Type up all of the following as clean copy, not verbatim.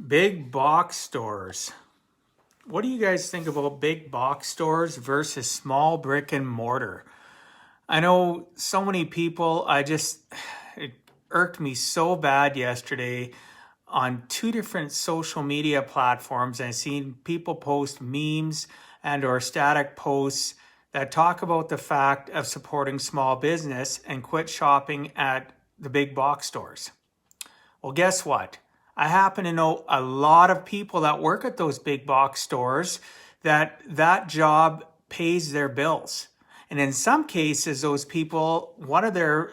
Big box stores. What do you guys think about big box stores versus small brick and mortar? I know so many people, it irked me so bad yesterday on two different social media platforms. I seen people post memes and or static posts that talk about the fact of supporting small business and quit shopping at the big box stores. Well, guess what? I happen to know a lot of people that work at those big box stores that job pays their bills. And in some cases, those people, one of their,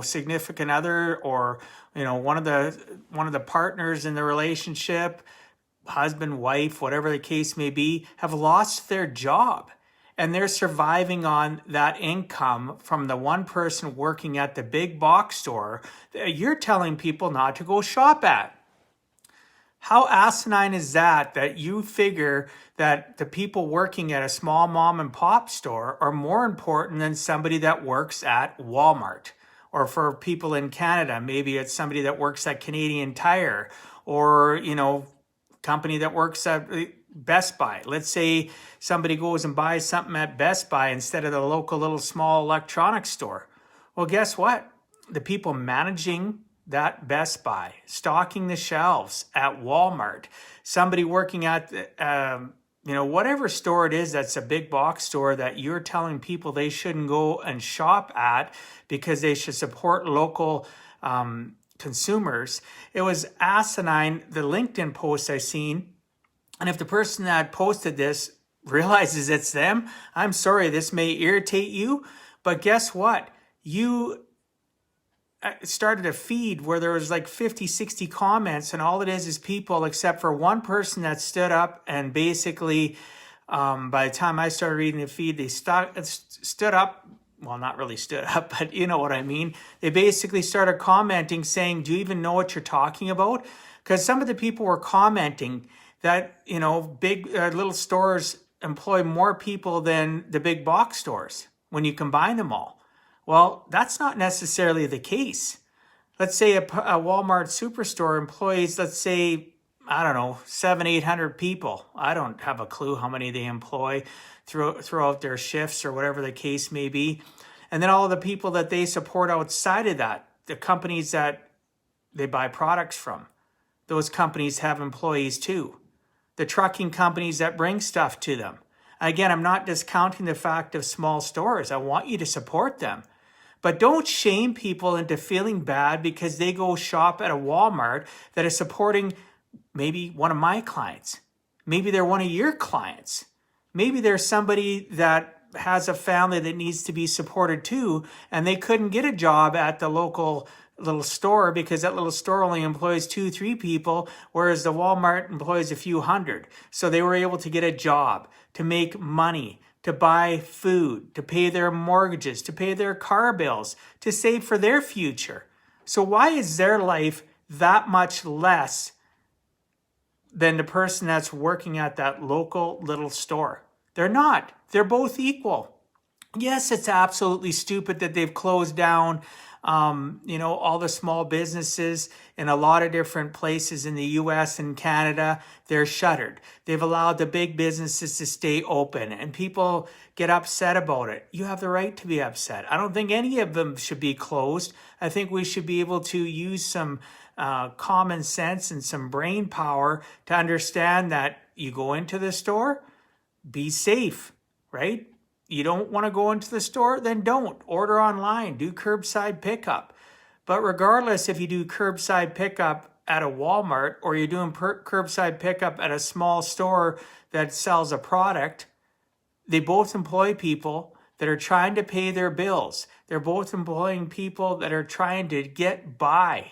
significant other or, one of the partners in the relationship, husband, wife, whatever the case may be, have lost their job and they're surviving on that income from the one person working at the big box store that you're telling people not to go shop at. How asinine is that you figure that the people working at a small mom and pop store are more important than somebody that works at Walmart? Or for people in Canada, maybe it's somebody that works at Canadian Tire or, company that works at Best Buy. Let's say somebody goes and buys something at Best Buy instead of the local little small electronics store. Well, guess what? The people managing that Best Buy, stocking the shelves at Walmart, somebody working at whatever store it is that's a big box store that you're telling people they shouldn't go and shop at because they should support local consumers. It was asinine, the LinkedIn post I seen. And if the person that posted this realizes it's them, I'm sorry, this may irritate you, but guess what? You started a feed where there was like 50, 60 comments, and all it is people, except for one person that stood up and basically, by the time I started reading the feed, they stood up. Well, not really stood up, but you know what I mean. They basically started commenting saying, do you even know what you're talking about? Because some of the people were commenting that, big little stores employ more people than the big box stores when you combine them all. Well, that's not necessarily the case. Let's say a Walmart superstore employs, let's say, 700-800 people. I don't have a clue how many they employ throughout their shifts or whatever the case may be. And then all of the people that they support outside of that, the companies that they buy products from, those companies have employees too. The trucking companies that bring stuff to them. Again, I'm not discounting the fact of small stores. I want you to support them. But don't shame people into feeling bad because they go shop at a Walmart that is supporting maybe one of my clients. Maybe they're one of your clients. Maybe there's somebody that has a family that needs to be supported too, and they couldn't get a job at the local little store because that little store only employs 2-3 people, whereas the Walmart employs a few hundred. So they were able to get a job, to make money, to buy food, to pay their mortgages, to pay their car bills, to save for their future. So why is their life that much less than the person that's working at that local little store? They're not. They're both equal. Yes, it's absolutely stupid that they've closed down all the small businesses in a lot of different places in the US and Canada. They're shuttered. They've allowed the big businesses to stay open and people get upset about it. You have the right to be upset. I don't think any of them should be closed. I think we should be able to use some common sense and some brain power to understand that you go into the store, be safe, right? You don't want to go into the store? Then don't. Order online. Do curbside pickup. But regardless if you do curbside pickup at a Walmart or you're doing curbside pickup at a small store that sells a product, they both employ people that are trying to pay their bills. They're both employing people that are trying to get by.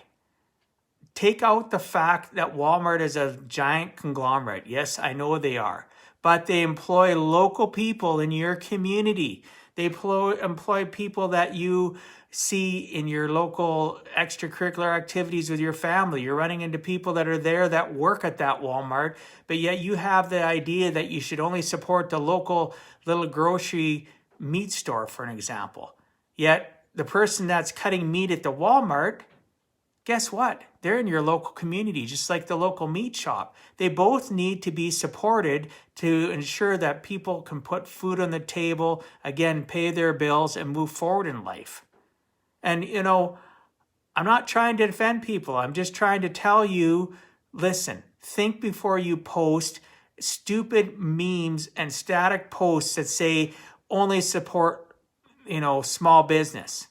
Take out the fact that Walmart is a giant conglomerate. Yes, I know they are. But they employ local people in your community. They employ people that you see in your local extracurricular activities with your family. You're running into people that are there that work at that Walmart, but yet you have the idea that you should only support the local little grocery meat store, for an example. Yet the person that's cutting meat at the Walmart guess what? They're in your local community, just like the local meat shop. They both need to be supported to ensure that people can put food on the table, again, pay their bills and move forward in life. And, I'm not trying to defend people. I'm just trying to tell you, listen, think before you post stupid memes and static posts that say only support, small business.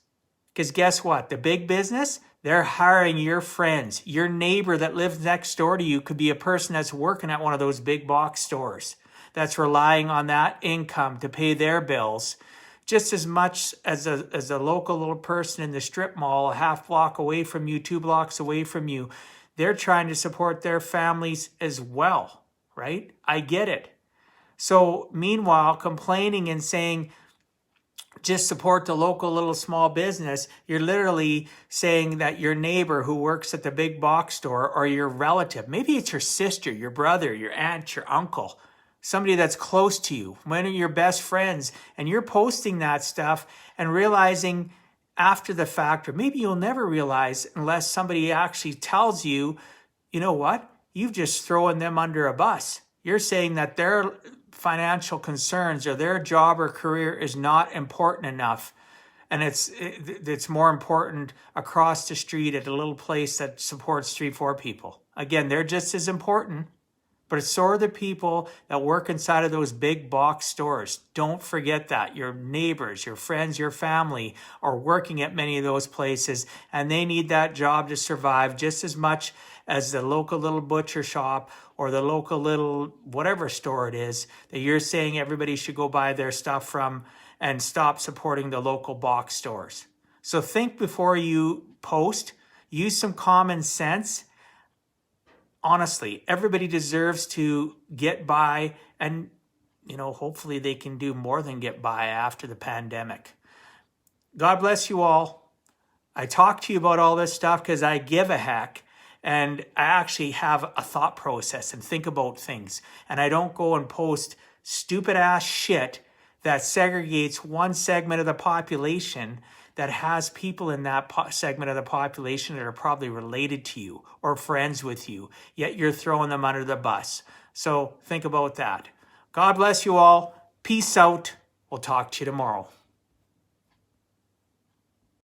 Because guess what? The big business, they're hiring your friends. Your neighbor that lives next door to you could be a person that's working at one of those big box stores that's relying on that income to pay their bills just as much as a local little person in the strip mall a half block away from you, 2 blocks away from you. They're trying to support their families as well, right? I get it. So meanwhile, complaining and saying, just support the local little small business, you're literally saying that your neighbor who works at the big box store or your relative, maybe it's your sister, your brother, your aunt, your uncle, somebody that's close to you, one of your best friends, and you're posting that stuff and realizing after the fact, or maybe you'll never realize unless somebody actually tells you, you know what, you've just thrown them under a bus. You're saying that their financial concerns or their job or career is not important enough, and it's more important across the street at a little place that supports 3-4 people. Again, they're just as important, but so are the people that work inside of those big box stores. Don't forget that. Your neighbors, your friends, your family are working at many of those places, and they need that job to survive just as much as the local little butcher shop or the local little whatever store it is that you're saying everybody should go buy their stuff from and stop supporting the local box stores. So think before you post. Use some common sense. Honestly, everybody deserves to get by, and hopefully they can do more than get by after the pandemic. God bless you all. I talk to you about all this stuff because I give a heck, and I actually have a thought process and think about things, and I don't go and post stupid ass shit that segregates one segment of the population that has people in that segment of the population that are probably related to you or friends with you, yet you're throwing them under the bus. So think about that. God bless you all. Peace out. We'll talk to you tomorrow.